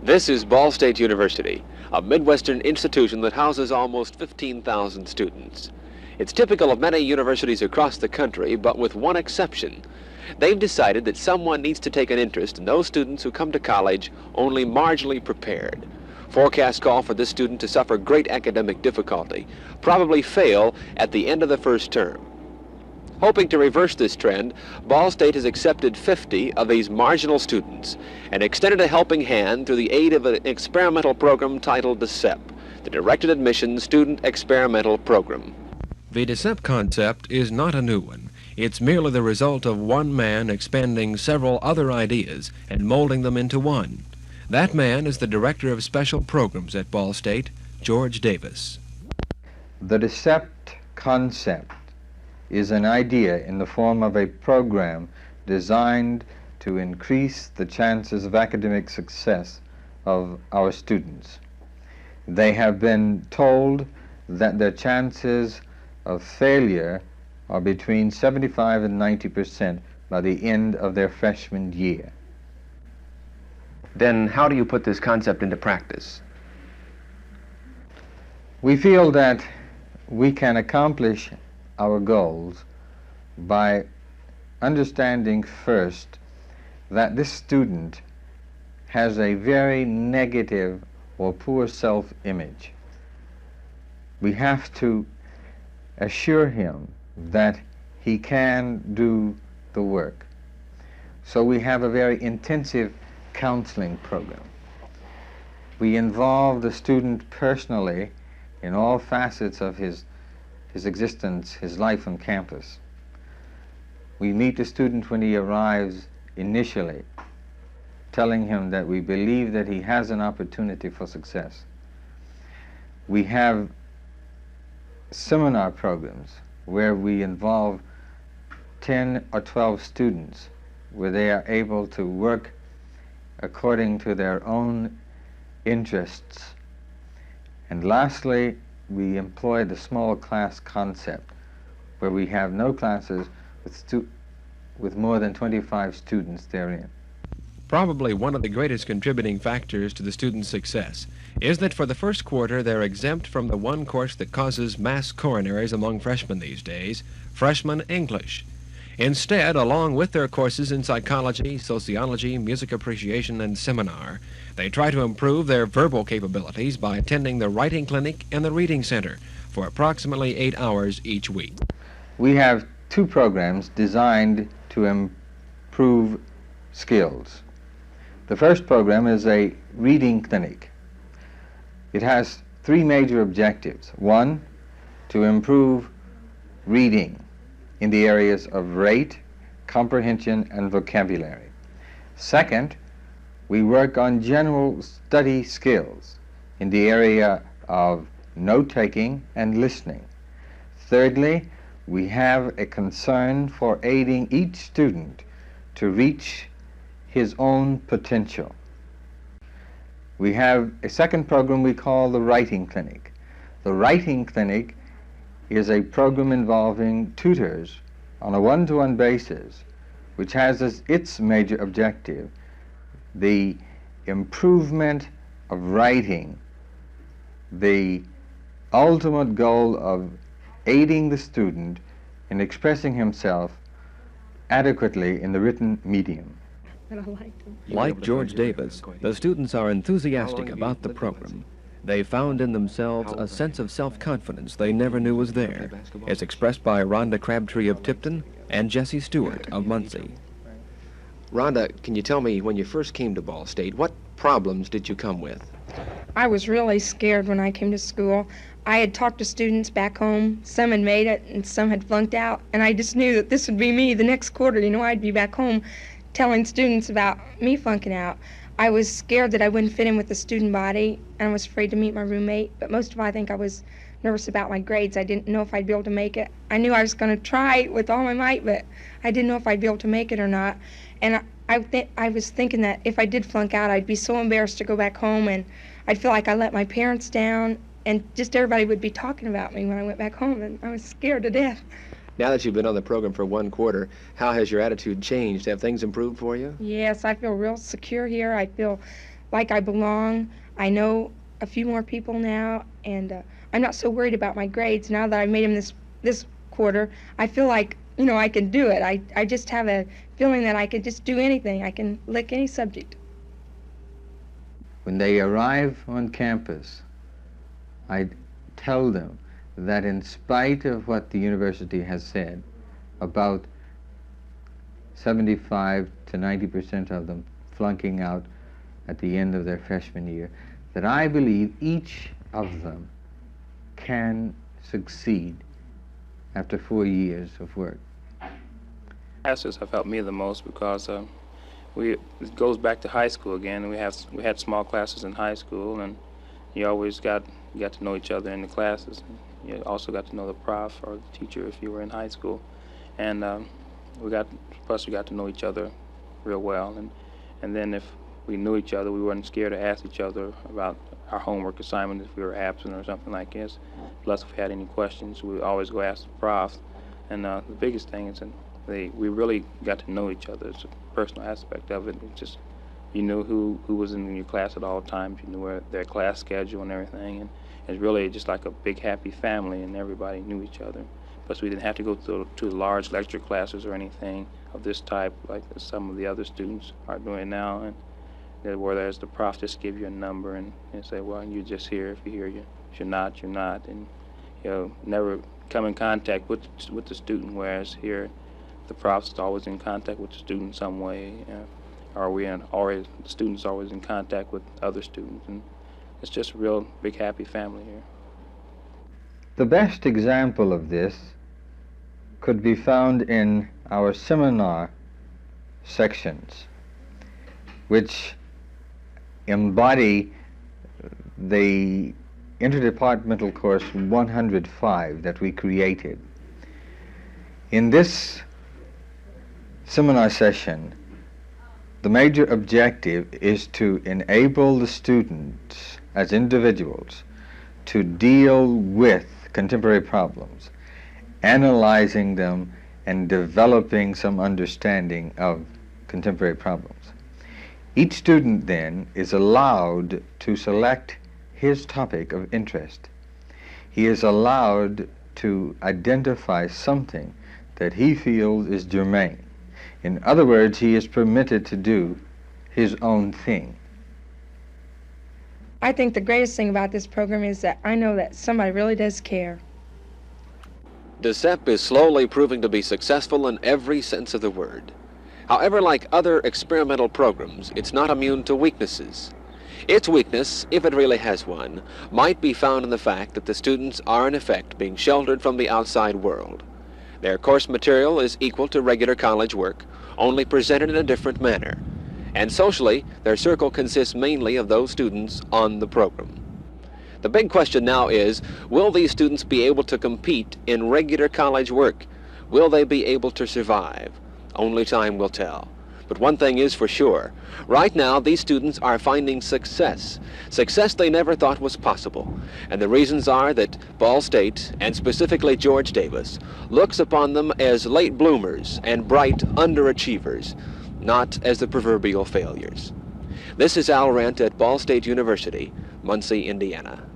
This is Ball State University, a Midwestern institution that houses almost 15,000 students. It's typical of many universities across the country, but with one exception. They've decided that someone needs to take an interest in those students who come to college only marginally prepared. Forecasts call for this student to suffer great academic difficulty, probably fail at the end of the first term. Hoping to reverse this trend, Ball State has accepted 50 of these marginal students and extended a helping hand through the aid of an experimental program titled DASEP, the Directed Admission Student Experimental Program. The DASEP concept is not a new one. It's merely the result of one man expanding several other ideas and molding them into one. That man is the Director of Special Programs at Ball State, George Davis. The DASEP concept is an idea in the form of a program designed to increase the chances of academic success of our students. They have been told that their chances of failure are between 75 and 90% by the end of their freshman year. Then how do you put this concept into practice? We feel that we can accomplish our goals by understanding first that this student has a very negative or poor self-image. We have to assure him that he can do the work. So we have a very intensive counseling program. We involve the student personally in all facets of his existence, his life on campus. We meet the student when he arrives initially, telling him that we believe that he has an opportunity for success. We have seminar programs where we involve 10 or 12 students, where they are able to work according to their own interests. And lastly, we employ the small class concept, where we have no classes with more than 25 students therein. Probably one of the greatest contributing factors to the students' success is that for the first quarter they're exempt from the one course that causes mass coronaries among freshmen these days, freshman English. Instead, along with their courses in psychology, sociology, music appreciation, and seminar, they try to improve their verbal capabilities by attending the writing clinic and the reading center for approximately 8 hours each week. We have two programs designed to improve skills. The first program is a reading clinic. It has three major objectives. One, to improve reading in the areas of rate, comprehension, and vocabulary. Second, we work on general study skills in the area of note-taking and listening. Thirdly, we have a concern for aiding each student to reach his own potential. We have a second program we call the Writing Clinic. The Writing Clinic is a program involving tutors on a one-to-one basis, which has as its major objective the improvement of writing, the ultimate goal of aiding the student in expressing himself adequately in the written medium. Like George Davis, the students are enthusiastic about the program. They found in themselves a sense of self-confidence they never knew was there, as expressed by Rhonda Crabtree of Tipton and Jesse Stewart of Muncie. Rhonda, can you tell me, when you first came to Ball State, what problems did you come with? I was really scared when I came to school. I had talked to students back home. Some had made it and some had flunked out, and I just knew that this would be me the next quarter. You know, I'd be back home telling students about me flunking out. I was scared that I wouldn't fit in with the student body, and I was afraid to meet my roommate, but most of all, I think I was nervous about my grades. I didn't know if I'd be able to make it. I knew I was going to try with all my might, but I didn't know if I'd be able to make it or not. And I was thinking that if I did flunk out, I'd be so embarrassed to go back home, and I'd feel like I let my parents down, and just everybody would be talking about me when I went back home, and I was scared to death. Now that you've been on the program for one quarter, how has your attitude changed? Have things improved for you? Yes, I feel real secure here. I feel like I belong. I know a few more people now, and I'm not so worried about my grades now that I made them this quarter. I feel like, you know, I can do it. I just have a feeling that I could just do anything. I can lick any subject. When they arrive on campus, I tell them that in spite of what the university has said about 75 to 90% of them flunking out at the end of their freshman year, that I believe each of them can succeed after 4 years of work. Classes have helped me the most because it goes back to high school again. And we had small classes in high school, and you always got to know each other in the classes. You also got to know the prof or the teacher if you were in high school, and we got to know each other real well. And then if we knew each other, we weren't scared to ask each other about our homework assignment if we were absent or something like this. Plus, if we had any questions, we would always go ask the prof. And the biggest thing is that we really got to know each other. It's a personal aspect of it. It's just, you knew who was in your class at all times. You knew their class schedule and everything. And it's really just like a big happy family, and everybody knew each other. Plus, we didn't have to go to large lecture classes or anything of this type like some of the other students are doing now. And where there's the prof just give you a number and say, well, you're just here. If you're here, if you're not, you're not. And never come in contact with the student, whereas here the prof's always in contact with the student some way, the student's always in contact with other students, and it's just a real big happy family here. The best example of this could be found in our seminar sections, which embody the interdepartmental course 105 that we created. In this seminar session, the major objective is to enable the students as individuals to deal with contemporary problems, analyzing them and developing some understanding of contemporary problems. Each student then is allowed to select his topic of interest. He is allowed to identify something that he feels is germane. In other words, he is permitted to do his own thing. I think the greatest thing about this program is that I know that somebody really does care. DASEP is slowly proving to be successful in every sense of the word. However, like other experimental programs, it's not immune to weaknesses. Its weakness, if it really has one, might be found in the fact that the students are in effect being sheltered from the outside world. Their course material is equal to regular college work, only presented in a different manner. And socially, their circle consists mainly of those students on the program. The big question now is, will these students be able to compete in regular college work? Will they be able to survive? Only time will tell. But one thing is for sure. Right now, these students are finding success. Success they never thought was possible. And the reasons are that Ball State, and specifically George Davis, looks upon them as late bloomers and bright underachievers, not as the proverbial failures. This is Al Rent at Ball State University, Muncie, Indiana.